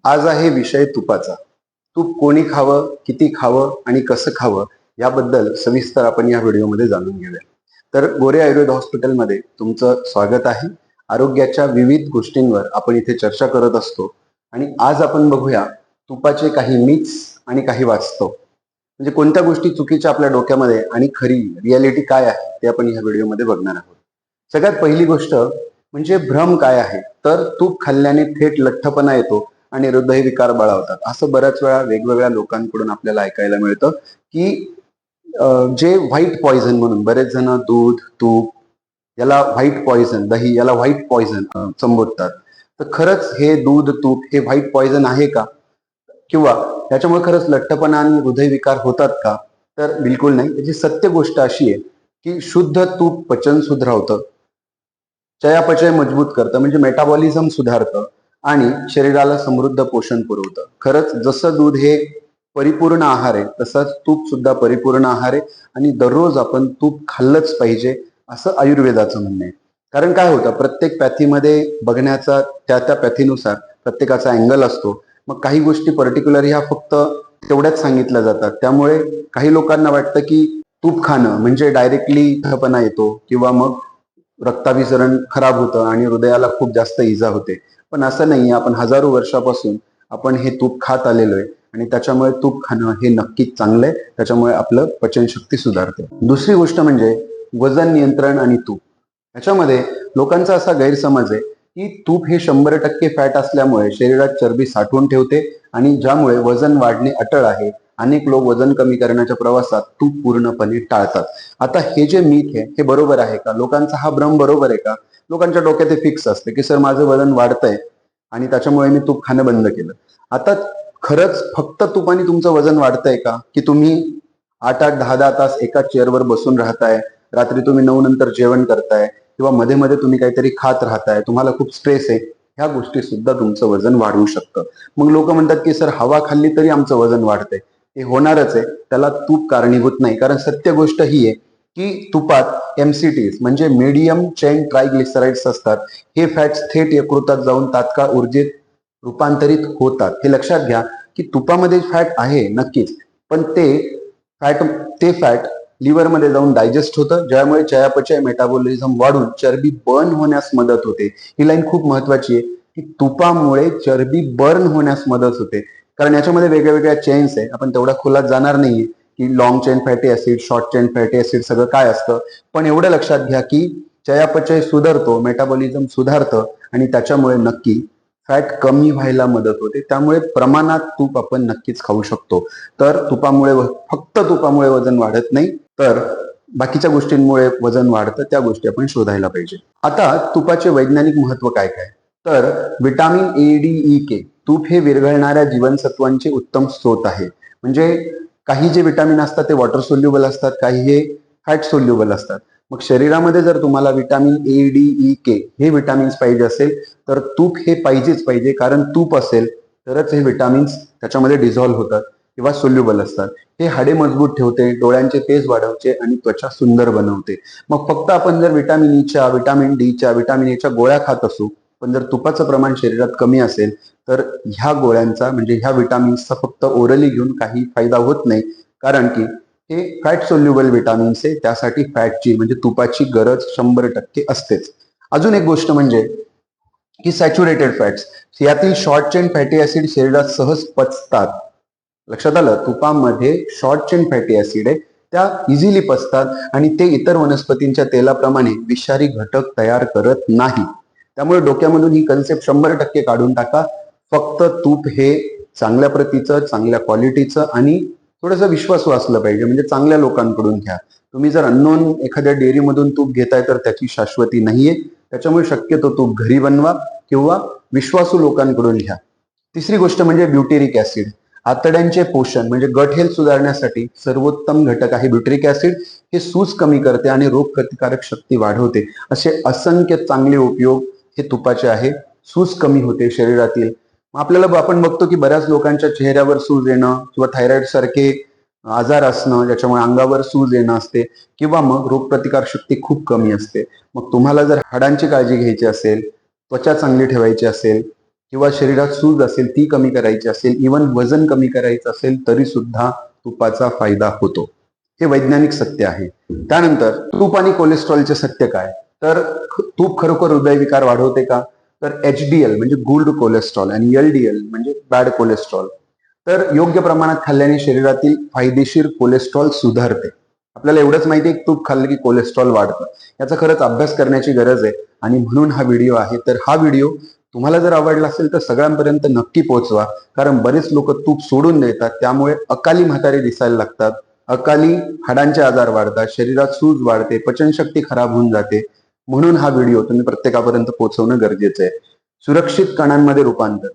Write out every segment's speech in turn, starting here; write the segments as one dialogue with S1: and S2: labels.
S1: आज आहे विषय तुपाचा. तूप कोणी खावं, किती खावं आणि कसं खावं याबद्दल सविस्तर आपण या व्हिडिओमध्ये जाणून घेऊया. तर गोरे आयुर्वेद हॉस्पिटलमध्ये तुमचं स्वागत आहे. आरोग्याच्या विविध गोष्टींवर आपण इथे चर्चा करत असतो आणि आज आपण बघूया तुपाचे काही मिथ्स आणि काही वास्तव. म्हणजे कोणत्या गोष्टी चुकीच्या आपल्या डोक्यामध्ये आणि खरी रियालिटी काय आहे ते आपण या व्हिडिओमध्ये बघणार आहोत. सगळ्यात पहिली गोष्ट म्हणजे भ्रम काय आहे, तर तूप खाल्ल्याने थेट लठ्ठपणा येतो आणि हृदयविकार बळावतात, असं बऱ्याच वेळा वेगवेगळ्या लोकांकडून आपल्याला ऐकायला मिळतं की जे व्हाईट पॉइझन म्हणून बरेच जण दूध, तूप याला व्हाईट पॉइझन, दही याला व्हाईट पॉइझन संबोधतात. तर खरंच हे दूध, तूप हे व्हाईट पॉइझन आहे का? किंवा त्याच्यामुळे खरंच लठ्ठपणा आणि हृदयविकार होतात का? तर बिलकुल नाही. याची सत्य गोष्ट अशी आहे की शुद्ध तूप पचन सुधारवतं, चयापचय मजबूत करतं, म्हणजे मेटाबॉलिझम सुधारतं आणि शरीराला समृद्ध पोषण पुरवतं. खरंच जसं दूध हे परिपूर्ण आहार आहे, तसंच तूप सुद्धा परिपूर्ण आहार आहे आणि दररोज आपण तूप खाल्लंच पाहिजे असं आयुर्वेदाचं म्हणणं आहे. कारण काय होतं, प्रत्येक पॅथीमध्ये बघण्याचा त्या पॅथीनुसार प्रत्येकाचा अँगल असतो. मग काही गोष्टी पर्टिक्युलर ह्या फक्त तेवढ्याच सांगितल्या जातात. त्यामुळे काही लोकांना वाटतं की तूप खाणं म्हणजे डायरेक्टली लठ्ठपणा येतो किंवा मग रक्ताभिसरण खराब होतं आणि हृदयाला खूप जास्त इजा होते. पण असं नाही. आपण हजारो वर्षापासून आपण हे तूप खात आलेलो आहे आणि त्याच्यामुळे तूप खाणं हे नक्कीच चांगलं आहे. त्याच्यामुळे आपलं पचनशक्ती सुधारते. दुसरी गोष्ट म्हणजे वजन नियंत्रण आणि तूप. ह्याच्यामध्ये लोकांचा असा गैरसमज आहे की तूप हे 100% फॅट असल्यामुळे शरीरात चरबी साठवून ठेवते आणि ज्यामुळे वजन वाढणे अटळ आहे. अनेक लोक वजन कमी करण्याच्या प्रवासात तूप पूर्णपणे टाळतात. आता हे जे मीथ आहे हे बरोबर आहे का? लोकांचा हा भ्रम बरोबर आहे का? लोकांच्या डोक्यात हे फिक्स असते की सर माझं वजन वाढतंय आणि त्याच्यामुळे मी तूप खाणं बंद केलं. आता खरंच फक्त तुपाने तुमचं वजन वाढतंय का? की तुम्ही 8-8, 10-10 तास एका चेअरवर बसून राहताय, रात्री तुम्ही 9 नंतर जेवण करताय किंवा मध्ये मध्ये तुम्ही काहीतरी खात राहताय, तुम्हाला खूप स्ट्रेस आहे, ह्या गोष्टी सुद्धा तुमचं वजन वाढवू शकतं. मग लोक म्हणतात की सर हवा खाल्ली तरी आमचं वजन वाढतंय. हे होणारच आहे, त्याला तूप कारणीभूत नाही. कारण सत्य गोष्ट ही आहे की तुपात MCTs म्हणजे मीडियम चेन ट्रायग्लिसराइड्स असतात. हे फॅट्स थेट यकृतात जाऊन तात्काळ ऊर्जेत रूपांतरित होतात. हे लक्षात घ्या की तुपामध्ये फॅट आहे नक्कीच, पण फॅट ते फॅट लिव्हरमध्ये जाऊन डायजेस्ट होतं, ज्यामुळे चयापचय मेटाबॉलिझम वाढून चरबी बर्न होण्यास मदत होते. ही लाईन खूप महत्वाची आहे की तुपामुळे चरबी बर्न होण्यास मदत होते. कारण याच्यामध्ये वेगळ्या वेगळ्या चेन्स आहे, आपण तेवढा खोलात जाणार नाहीये की long chain fatty acid, short chain fatty acid सगळं काय असतं. पण एवढं लक्षात घ्या की चयापचय सुधारतो, मेटाबॉलिझम सुधारतं आणि त्याच्यामुळे नक्की फॅट कमी व्हायला मदत होते. त्यामुळे प्रमाणात तूप आपण नक्कीच खाऊ शकतो. तर फक्त तुपामुळे वजन वाढत नाही, तर बाकीच्या गोष्टींमुळे वजन वाढतं, त्या गोष्टी आपण शोधायला पाहिजे. आता तुपाचे वैज्ञानिक महत्व काय काय? तर vitamin A, D, E, K तूप हे विरघळणाऱ्या जीवनसत्वांचे उत्तम स्रोत आहे. म्हणजे काही जे विटामिन असतात ते वॉटर सोल्युबल असतात, काही हे फॅट सोल्युबल असतात. मग शरीरामध्ये जर तुम्हाला vitamin A, D, E, K हे विटामिन्स पाहिजे असेल तर तूप हे पाहिजेच पाहिजे. कारण तूप असेल तरच हे विटामिन्स त्याच्यामध्ये डिझॉल्व्ह होतात किंवा सोल्युबल असतात. हे हाडे मजबूत ठेवते, डोळ्यांचे तेज वाढवते आणि त्वचा सुंदर बनवते. मग फक्त आपण जर विटामिन ईच्या, विटामिन डीच्या, विटामिन एच्या गोळ्या खात असू, पण जर तुपाचं प्रमाण शरीरात कमी असेल तर ह्या गोळ्यांचा म्हणजे ह्या विटामिन्सचा फक्त ओरली घेऊन काही फायदा होत नाही. कारण की हे फॅट सोल्युबल विटामिन्स आहे, त्यासाठी फॅटची म्हणजे तुपाची गरज 100% असतेच. अजून एक गोष्ट म्हणजे की सॅच्युरेटेड फॅट्स, यातील शॉर्ट चेन फॅटी ऍसिड शरीरात सहज पचतात. लक्षात आलं? तुपामध्ये शॉर्ट चेन फॅटी ऍसिड आहे, त्या इझिली पचतात आणि ते इतर वनस्पतींच्या तेलाप्रमाणे विषारी घटक तयार करत नाही. त्यामुळे डोक्यामधून ही कन्सेप्ट 100% काढून टाका. फक्त तूप हे चांगल्या प्रतीचं, चांगल्या क्वालिटीचं आणि थोडंसं विश्वासू असलं पाहिजे. म्हणजे चांगल्या लोकांकडून घ्या. तुम्ही जर अननोन एखाद्या डेअरीमधून तूप घेताय तर त्याची शाश्वती नाहीये. त्याच्यामुळे शक्यतो तूप घरी बनवा किंवा विश्वासू लोकांकडून घ्या. तिसरी गोष्ट म्हणजे ब्युटेरिक ऍसिड. आतड्यांचे पोषण म्हणजे गट हेल्थ सुधारण्यासाठी सर्वोत्तम घटक आहे ब्युटेरिक ऍसिड. हे सूज कमी करते आणि रोगप्रतिकारक शक्ती वाढवते. असे असंख्य चांगले उपयोग हे तुपाचे आहे. सूज कमी होते शरीरातील. आपल्याला आपण बघतो की बऱ्याच लोकांच्या चेहऱ्यावर सूज येणं किंवा थायरॉइड सारखे आजार असणं, ज्याच्यामुळे अंगावर सूज येणं असते किंवा मग रोगप्रतिकार शक्ती खूप कमी असते. मग तुम्हाला जर हाडांची काळजी घ्यायची असेल, त्वचा चांगली ठेवायची असेल किंवा शरीरात सूज असेल ती कमी करायची असेल, इवन वजन कमी करायचं असेल तरी सुद्धा तुपाचा फायदा होतो. हे वैज्ञानिक सत्य आहे. त्यानंतर तूप आणि कोलेस्ट्रॉलचे सत्य काय? तर तूप खरोखर हृदयविकार वाढवते का? तर HDL म्हणजे गुड कोलेस्ट्रॉल आणि LDL म्हणजे बॅड कोलेस्ट्रॉल तर योग्य प्रमाणात खाल्ल्याने शरीरातील फायदेशीर कोलेस्ट्रॉल सुधारते. आपल्याला एवढंच माहिती आहे की तूप खाल्लं की कोलेस्ट्रॉल वाढतं. याचा खरंच अभ्यास करण्याची गरज आहे आणि म्हणून हा व्हिडिओ आहे. तर हा व्हिडिओ तुम्हाला जर आवडला असेल तर सगळ्यांपर्यंत नक्की पोहोचवा, कारण बरेच लोक तूप सोडून देतात, त्यामुळे अकाली म्हातारे दिसायला लागतात, अकाली हाडांचे आजार वाढतात, शरीरात सूज वाढते, पचनशक्ती खराब होऊन जाते. म्हणून हा व्हिडिओ तुम्ही प्रत्येकापर्यंत पोहोचवणं गरजेचं आहे. सुरक्षित कणांमध्ये रूपांतर.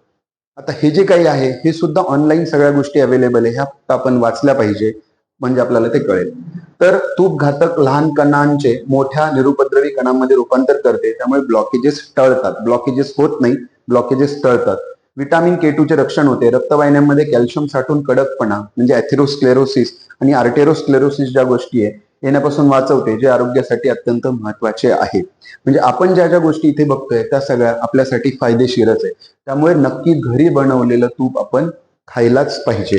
S1: आता हे जे काही आहे हे सुद्धा ऑनलाईन सगळ्या गोष्टी अवेलेबल आहे, ह्या फक्त आपण वाचल्या पाहिजे म्हणजे आपल्याला ते कळेल. तर तूप घातक लहान कणांचे मोठ्या निरुपद्रवी कणांमध्ये रूपांतर करते, त्यामुळे ब्लॉकेजेस टळतात. ब्लॉकेजेस होत नाही, ब्लॉकेजेस टळतात. विटामिन K2 चे रक्षण होते. रक्तवाहिन्यांमध्ये कॅल्शियम साठून कडकपणा म्हणजे ॲथेरोस्क्लेरोसिस आणि आर्टेरोस्क्लेरोसिस ज्या गोष्टी आहे येण्यापासून वाचवते, जे आरोग्यासाठी अत्यंत महत्वाचे आहे. म्हणजे आपण ज्या ज्या गोष्टी इथे बघतोय त्या सगळ्या आपल्यासाठी फायदेशीरच आहे. त्यामुळे नक्की घरी बनवलेलं तूप आपण खायलाच पाहिजे.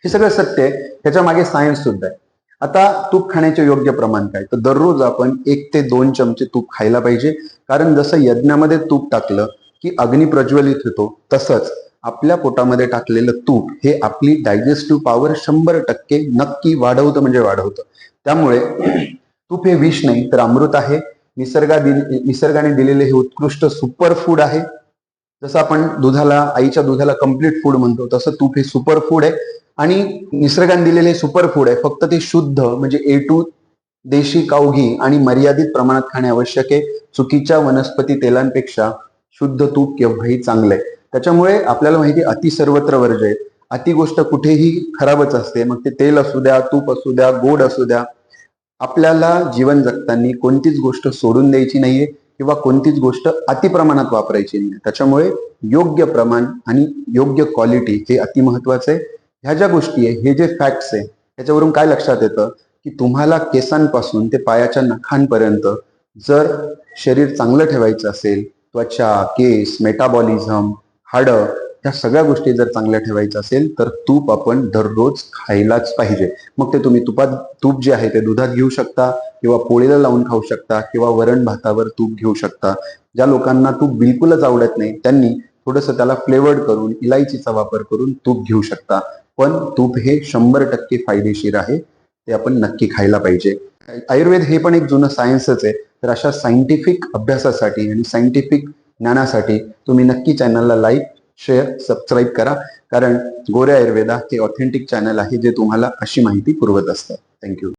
S1: हे सगळं सत्य आहे, त्याच्या मागे सायन्स सुद्धा आहे. आता तूप खाण्याचे योग्य प्रमाण काय? तर दररोज आपण 1 ते 2 चमचे तूप खायला पाहिजे, कारण जसं यज्ञामध्ये तूप टाकलं की अग्नी प्रज्वलित होतो, तसंच आपल्या पोटामध्ये टाकलेलं तूप हे आपली डायजेस्टिव्ह पॉवर 100% नक्की वाढवतं म्हणजे वाढवतं. त्यामुळे तूप हे विष नाही तर अमृत आहे. निसर्गाने दिलेले हे उत्कृष्ट सुपर फूड आहे. जसं आपण दुधाला, आईच्या दुधाला कम्प्लीट फूड म्हणतो, तसं तूप हे सुपर फूड आहे आणि निसर्गाने दिलेले सुपर फूड आहे. फक्त ते शुद्ध म्हणजे A2 देशी काऊ घी आणि मर्यादित प्रमाणात खाणे आवश्यक आहे. चुकीच्या वनस्पती तेलांपेक्षा शुद्ध तूप केव्हाही चांगलं आहे. त्याच्यामुळे आपल्याला माहिती आहे अति सर्वत्र वर्ज्य आहे. अति गोष्ट कुठेही खराबच असते, मग ते तेल असू द्या, तूप असू द्या, गोड असू द्या. आपल्याला जीवन जगताना कोणतीच गोष्ट सोडून द्यायची नाहीये किंवा कोणतीच गोष्ट अति प्रमाणात वापरायची नाही. त्याच्यामुळे योग्य प्रमाण आणि योग्य क्वालिटी हे अति महत्वाचं आहे. ह्या ज्या गोष्टी आहे, हे जे फॅक्ट्स आहे, त्याच्यावरून काय लक्षात येतं की तुम्हाला केसांपासून ते पायाच्या नखांपर्यंत जर शरीर चांगलं ठेवायचं असेल, त्वचा, केस, मेटाबॉलिझम, हाडं, ह्या सगळ्या गोष्टी जर चांगल्या ठेवायच्या असेल तर तूप आपण दररोज खायलाच पाहिजे. मग ते तुम्ही तूप जे आहे ते दुधात घेऊ शकता किंवा पोळीला लावून खाऊ शकता किंवा वरण भातावर तूप घेऊ शकता. ज्या लोकांना तूप बिलकुलच आवडत नाही त्यांनी थोडंसं त्याला फ्लेवर्ड करून, इलायचीचा वापर करून तूप घेऊ शकता. पण तूप हे 100% फायदेशीर आहे, ते आपण नक्की खायला पाहिजे. आयुर्वेद हे पण एक जुनं सायन्सच आहे. तर अशा सायंटिफिक अभ्यासासाठी आणि सायंटिफिक ज्ञानासाठी तुम्ही नक्की चॅनलला लाईक, शेअर, सबस्क्राईब करा, कारण गोरे आयुर्वेदा हे ऑथेंटिक चॅनल आहे जे तुम्हाला अशी माहिती पुरवत असतं. थँक्यू.